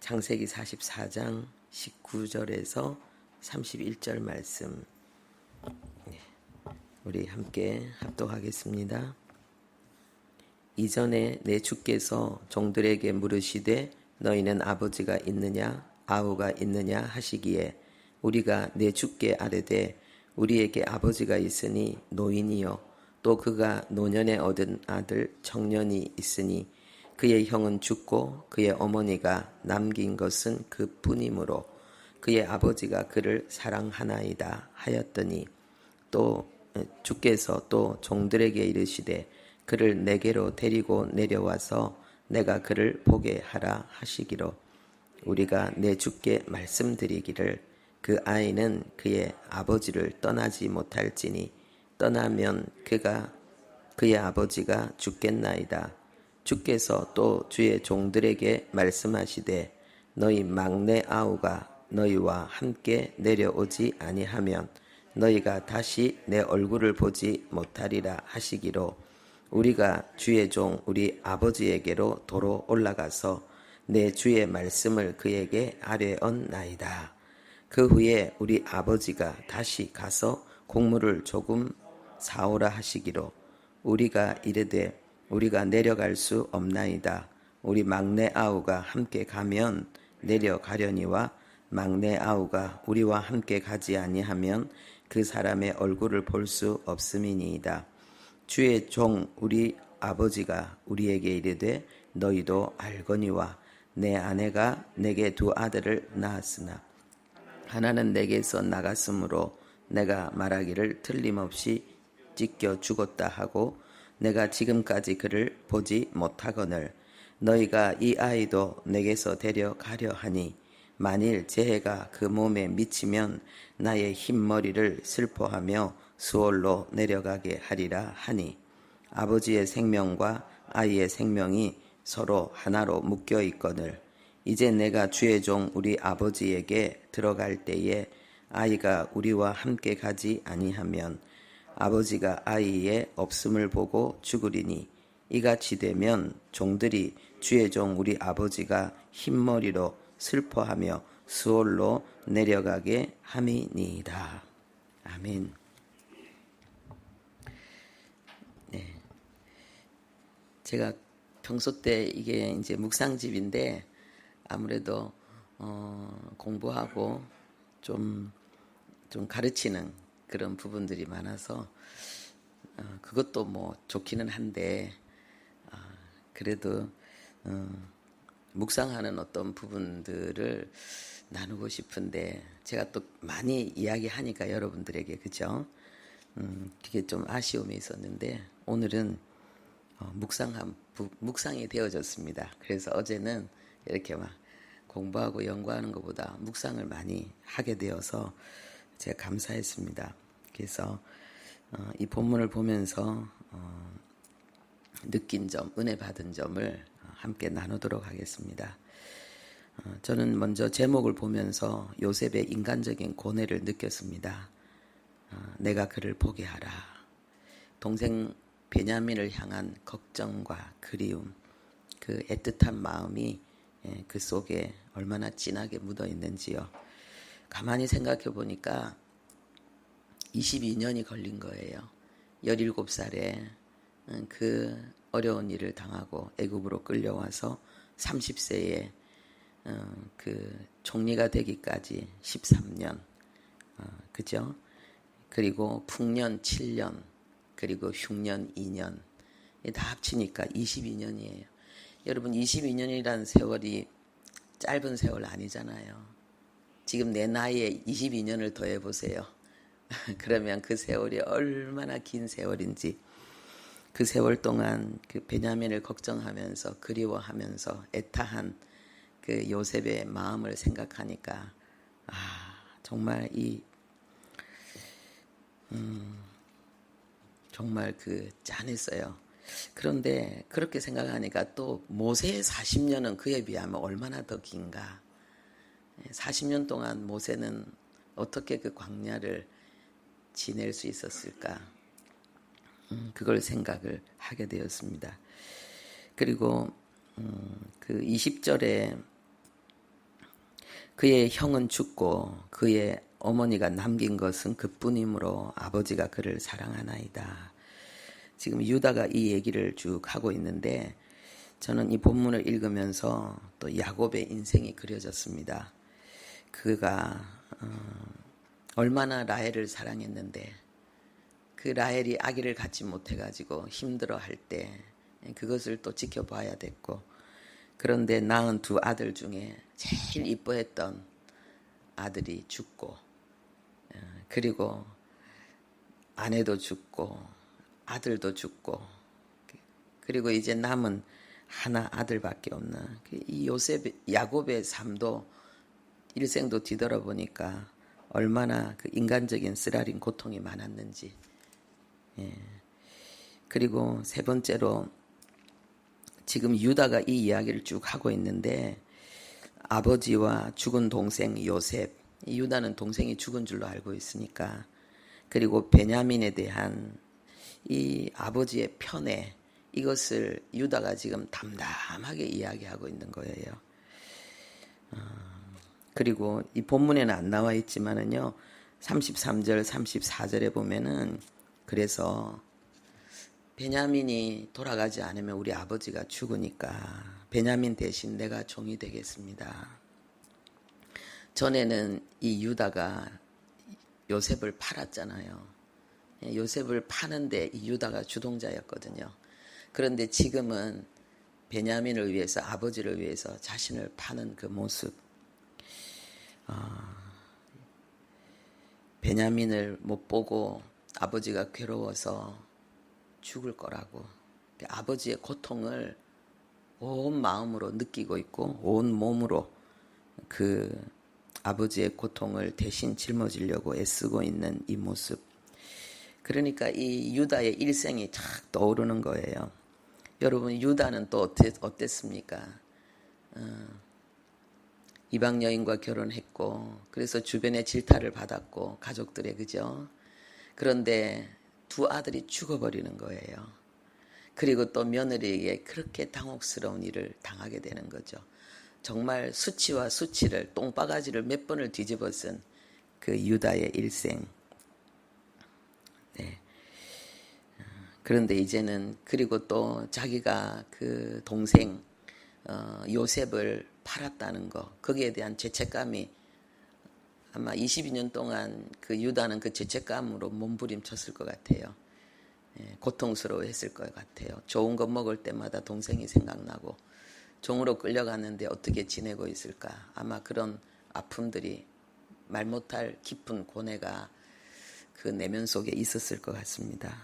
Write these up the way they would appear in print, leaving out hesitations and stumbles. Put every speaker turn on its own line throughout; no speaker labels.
창세기 44장 19절에서 31절 말씀 우리 함께 합독하겠습니다. 이전에 내 주께서 종들에게 물으시되 너희는 아버지가 있느냐 아우가 있느냐 하시기에 우리가 내 주께 아뢰되 우리에게 아버지가 있으니 노인이요 또 그가 노년에 얻은 아들 청년이 있으니 그의 형은 죽고 그의 어머니가 남긴 것은 그뿐이므로 그의 아버지가 그를 사랑하나이다 하였더니 또 주께서 또 종들에게 이르시되 그를 내게로 데리고 내려와서 내가 그를 보게 하라 하시기로 우리가 내 주께 말씀드리기를 그 아이는 그의 아버지를 떠나지 못할지니 떠나면 그의 아버지가 죽겠나이다. 주께서 또 주의 종들에게 말씀하시되 너희 막내 아우가 너희와 함께 내려오지 아니하면 너희가 다시 내 얼굴을 보지 못하리라 하시기로 우리가 주의 종 우리 아버지에게로 도로 올라가서 내 주의 말씀을 그에게 아뢰었나이다. 그 후에 우리 아버지가 다시 가서 곡물을 조금 사오라 하시기로 우리가 이르되 우리가 내려갈 수 없나이다. 우리 막내 아우가 함께 가면 내려가려니와 막내 아우가 우리와 함께 가지 아니하면 그 사람의 얼굴을 볼 수 없음이니이다. 주의 종 우리 아버지가 우리에게 이르되 너희도 알거니와 내 아내가 내게 두 아들을 낳았으나 하나는 내게서 나갔으므로 내가 말하기를 틀림없이 찢겨 죽었다 하고 내가 지금까지 그를 보지 못하거늘 너희가 이 아이도 내게서 데려가려 하니 만일 재해가 그 몸에 미치면 나의 흰머리를 슬퍼하며 수월로 내려가게 하리라 하니 아버지의 생명과 아이의 생명이 서로 하나로 묶여 있거늘 이제 내가 주의 종 우리 아버지에게 들어갈 때에 아이가 우리와 함께 가지 아니하면 아버지가 아이의 없음을 보고 죽으리니 이같이 되면 종들이 주의 종 우리 아버지가 흰머리로 슬퍼하며 수월로 내려가게 함이니이다. 아멘. 네. 제가 평소 때 이게 이제 묵상집인데 아무래도 공부하고 좀 가르치는 그런 부분들이 많아서 그것도 뭐 좋기는 한데 그래도 묵상하는 어떤 부분들을 나누고 싶은데 제가 또 많이 이야기하니까 여러분들에게 그죠? 그게 좀 아쉬움이 있었는데 오늘은 묵상이 되어졌습니다. 그래서 어제는 이렇게 막 공부하고 연구하는 것보다 묵상을 많이 하게 되어서 제가 감사했습니다. 그래서 이 본문을 보면서 느낀 점, 은혜 받은 점을 함께 나누도록 하겠습니다. 저는 먼저 제목을 보면서 요셉의 인간적인 고뇌를 느꼈습니다. 내가 그를 보게 하라. 동생 베냐민을 향한 걱정과 그리움, 그 애틋한 마음이 그 속에 얼마나 진하게 묻어 있는지요. 가만히 생각해 보니까 22년이 걸린 거예요. 17살에 그 어려운 일을 당하고 애굽으로 끌려와서 30세에 그 총리가 되기까지 13년, 그죠? 그리고 풍년 7년, 그리고 흉년 2년, 다 합치니까 22년이에요. 여러분 22년이라는 세월이 짧은 세월 아니잖아요. 지금 내 나이에 22년을 더해보세요. 그러면 그 세월이 얼마나 긴 세월인지 그 세월 동안 그 베냐민을 걱정하면서 그리워하면서 애타한 그 요셉의 마음을 생각하니까 정말 정말 그 짠했어요. 그런데 그렇게 생각하니까 또 모세의 40년은 그에 비하면 얼마나 더 긴가. 40년 동안 모세는 어떻게 그 광야를 지낼 수 있었을까? 그걸 생각을 하게 되었습니다. 그리고 그 20절에 그의 형은 죽고 그의 어머니가 남긴 것은 그뿐이므로 아버지가 그를 사랑하나이다. 지금 유다가 이 얘기를 쭉 하고 있는데 저는 이 본문을 읽으면서 또 야곱의 인생이 그려졌습니다. 그가 얼마나 라헬을 사랑했는데 그 라헬이 아기를 갖지 못해가지고 힘들어할 때 그것을 또 지켜봐야 됐고, 그런데 낳은 두 아들 중에 제일 이뻐했던 아들이 죽고, 그리고 아내도 죽고 아들도 죽고, 그리고 이제 남은 하나 아들밖에 없는 이 야곱의 삶도 일생도 뒤돌아보니까 얼마나 그 인간적인 쓰라린 고통이 많았는지. 그리고 세 번째로 지금 유다가 이 이야기를 쭉 하고 있는데 아버지와 죽은 동생 요셉, 유다는 동생이 죽은 줄로 알고 있으니까, 그리고 베냐민에 대한 이 아버지의 편애, 이것을 유다가 지금 담담하게 이야기하고 있는 거예요. 그리고 이 본문에는 안 나와 있지만은요, 33절, 34절에 보면은 그래서 베냐민이 돌아가지 않으면 우리 아버지가 죽으니까 베냐민 대신 내가 종이 되겠습니다. 전에는 이 유다가 요셉을 팔았잖아요. 요셉을 파는데 이 유다가 주동자였거든요. 그런데 지금은 베냐민을 위해서, 아버지를 위해서 자신을 파는 그 모습, 베냐민을 못 보고 아버지가 괴로워서 죽을 거라고, 아버지의 고통을 온 마음으로 느끼고 있고 온 몸으로 그 아버지의 고통을 대신 짊어지려고 애쓰고 있는 이 모습, 그러니까 이 유다의 일생이 착 떠오르는 거예요. 여러분, 유다는 또 어땠습니까? 이방 여인과 결혼했고, 그래서 주변에 질타를 받았고, 가족들의, 그죠? 그런데 두 아들이 죽어버리는 거예요. 그리고 또 며느리에게 그렇게 당혹스러운 일을 당하게 되는 거죠. 정말 수치와 수치를, 똥바가지를 몇 번을 뒤집어 쓴 그 유다의 일생. 네. 그런데 이제는, 그리고 또 자기가 그 동생 요셉을 팔았다는 거, 거기에 대한 죄책감이 아마 22년 동안 그 유다는 그 죄책감으로 몸부림쳤을 것 같아요. 고통스러워했을 것 같아요. 좋은 거 먹을 때마다 동생이 생각나고, 종으로 끌려갔는데 어떻게 지내고 있을까. 아마 그런 아픔들이, 말 못할 깊은 고뇌가 그 내면 속에 있었을 것 같습니다.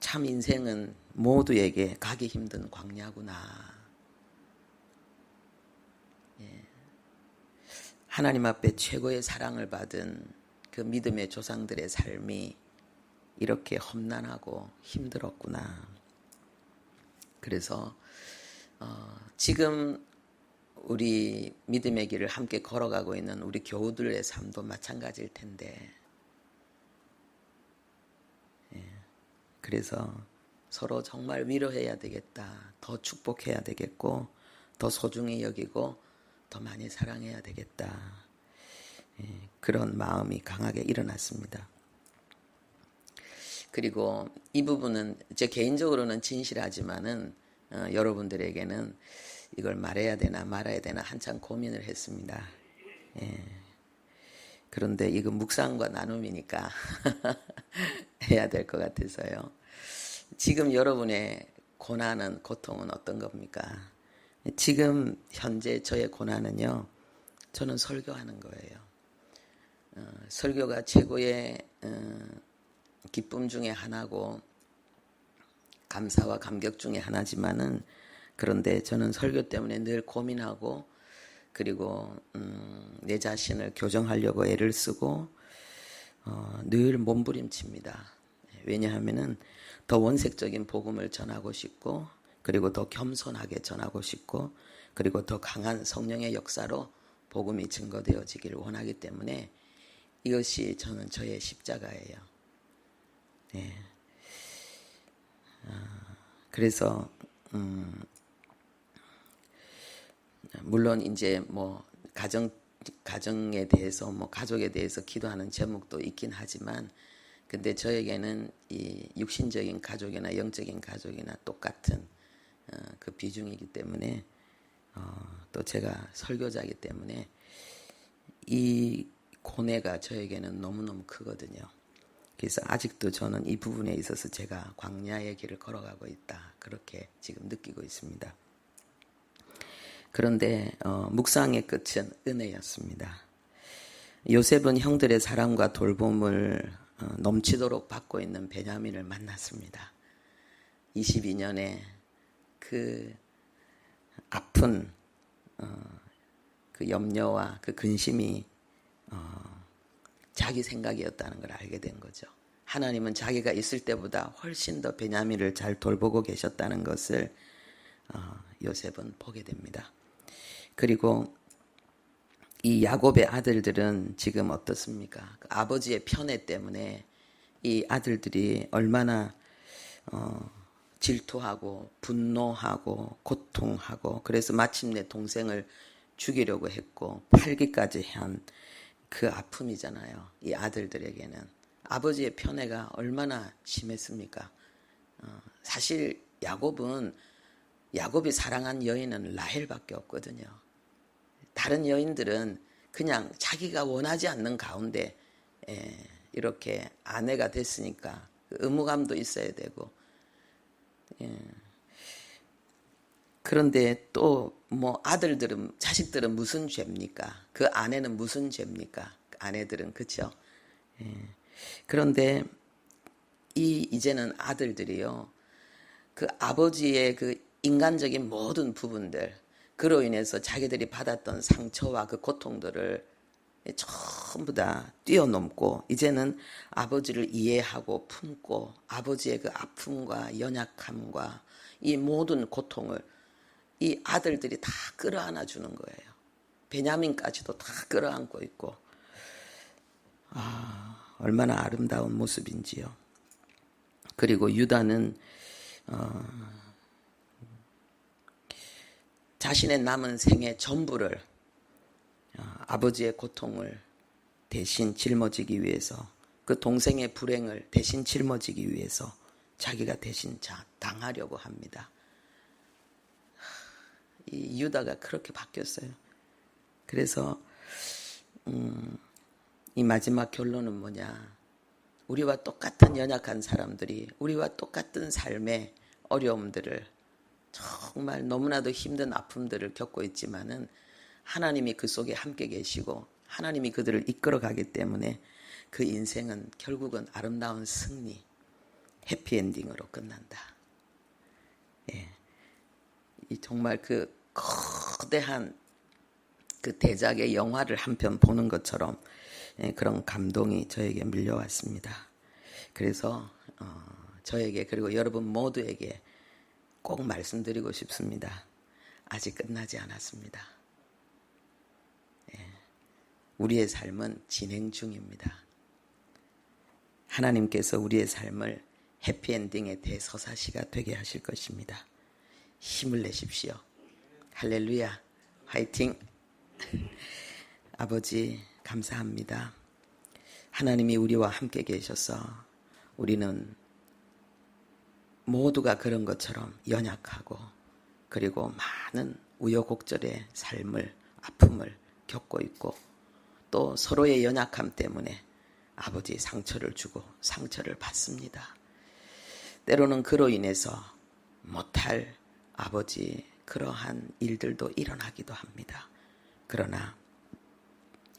참 인생은 모두에게 가기 힘든 광야구나. 하나님 앞에 최고의 사랑을 받은 그 믿음의 조상들의 삶이 이렇게 험난하고 힘들었구나. 그래서 지금 우리 믿음의 길을 함께 걸어가고 있는 우리 교우들의 삶도 마찬가지일 텐데, 그래서 서로 정말 위로해야 되겠다, 더 축복해야 되겠고, 더 소중히 여기고 더 많이 사랑해야 되겠다, 그런 마음이 강하게 일어났습니다. 그리고 이 부분은 제 개인적으로는 진실하지만은 여러분들에게는 이걸 말해야 되나 말아야 되나 한참 고민을 했습니다. 그런데 이거 묵상과 나눔이니까 해야 될 것 같아서요. 지금 여러분의 고난은, 고통은 어떤 겁니까? 지금 현재 저의 고난은요, 저는 설교하는 거예요. 설교가 최고의 기쁨 중에 하나고 감사와 감격 중에 하나지만은, 그런데 저는 설교 때문에 늘 고민하고, 그리고 내 자신을 교정하려고 애를 쓰고 늘 몸부림칩니다. 왜냐하면은 더 원색적인 복음을 전하고 싶고, 그리고 더 겸손하게 전하고 싶고, 그리고 더 강한 성령의 역사로 복음이 증거되어지기를 원하기 때문에 이것이 저는 저의 십자가예요. 네. 그래서 물론 이제 뭐 가정에 대해서 뭐 가족에 대해서 기도하는 제목도 있긴 하지만, 근데 저에게는 이 육신적인 가족이나 영적인 가족이나 똑같은 그 비중이기 때문에, 또 제가 설교자이기 때문에 이 고뇌가 저에게는 너무너무 크거든요. 그래서 아직도 저는 이 부분에 있어서 제가 광야의 길을 걸어가고 있다, 그렇게 지금 느끼고 있습니다. 그런데 묵상의 끝은 은혜였습니다. 요셉은 형들의 사랑과 돌봄을 넘치도록 받고 있는 베냐민을 만났습니다. 22년의 그 아픈 그 염려와 그 근심이 자기 생각이었다는 걸 알게 된 거죠. 하나님은 자기가 있을 때보다 훨씬 더 베냐민을 잘 돌보고 계셨다는 것을 요셉은 보게 됩니다. 그리고 이 야곱의 아들들은 지금 어떻습니까? 그 아버지의 편애 때문에 이 아들들이 얼마나 질투하고 분노하고 고통하고, 그래서 마침내 동생을 죽이려고 했고 팔기까지 한 그 아픔이잖아요. 이 아들들에게는 아버지의 편애가 얼마나 심했습니까? 사실 야곱이 사랑한 여인은 라헬밖에 없거든요. 다른 여인들은 그냥 자기가 원하지 않는 가운데 이렇게 아내가 됐으니까 의무감도 있어야 되고, 그런데 또 뭐 자식들은 무슨 죄입니까? 그 아내는 무슨 죄입니까? 아내들은, 그렇죠? 그런데 이제는 아들들이요, 그 아버지의 그 인간적인 모든 부분들, 그로 인해서 자기들이 받았던 상처와 그 고통들을 전부 다 뛰어넘고 이제는 아버지를 이해하고 품고 아버지의 그 아픔과 연약함과 이 모든 고통을 이 아들들이 다 끌어안아 주는 거예요. 베냐민까지도 다 끌어안고 있고, 얼마나 아름다운 모습인지요. 그리고 유다는 자신의 남은 생의 전부를 아버지의 고통을 대신 짊어지기 위해서, 그 동생의 불행을 대신 짊어지기 위해서 자기가 대신 당하려고 합니다. 이 유다가 그렇게 바뀌었어요. 그래서 이 마지막 결론은 뭐냐? 우리와 똑같은 연약한 사람들이 우리와 똑같은 삶의 어려움들을, 정말 너무나도 힘든 아픔들을 겪고 있지만은 하나님이 그 속에 함께 계시고 하나님이 그들을 이끌어가기 때문에 그 인생은 결국은 아름다운 승리, 해피엔딩으로 끝난다. 이 정말 그 거대한 그 대작의 영화를 한 편 보는 것처럼 그런 감동이 저에게 밀려왔습니다. 그래서 저에게, 그리고 여러분 모두에게 꼭 말씀드리고 싶습니다. 아직 끝나지 않았습니다. 우리의 삶은 진행 중입니다. 하나님께서 우리의 삶을 해피엔딩의 대서사시가 되게 하실 것입니다. 힘을 내십시오. 할렐루야, 화이팅. 아버지 감사합니다. 하나님이 우리와 함께 계셔서 우리는 모두가 그런 것처럼 연약하고, 그리고 많은 우여곡절의 삶을, 아픔을 겪고 있고, 또 서로의 연약함 때문에 아버지 상처를 주고 상처를 받습니다. 때로는 그로 인해서 못할 아버지 그러한 일들도 일어나기도 합니다. 그러나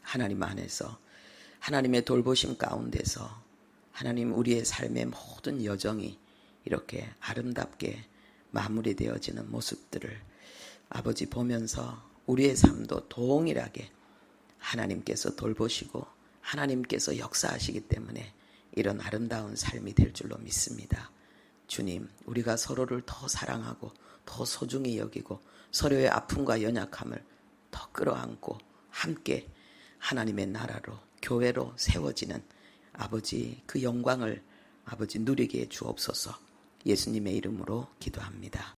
하나님 안에서, 하나님의 돌보심 가운데서 하나님 우리의 삶의 모든 여정이 이렇게 아름답게 마무리되어지는 모습들을 아버지 보면서 우리의 삶도 동일하게 하나님께서 돌보시고 하나님께서 역사하시기 때문에 이런 아름다운 삶이 될 줄로 믿습니다. 주님, 우리가 서로를 더 사랑하고 더 소중히 여기고 서로의 아픔과 연약함을 더 끌어안고 함께 하나님의 나라로, 교회로 세워지는 아버지 그 영광을 아버지 누리게 해 주옵소서. 예수님의 이름으로 기도합니다.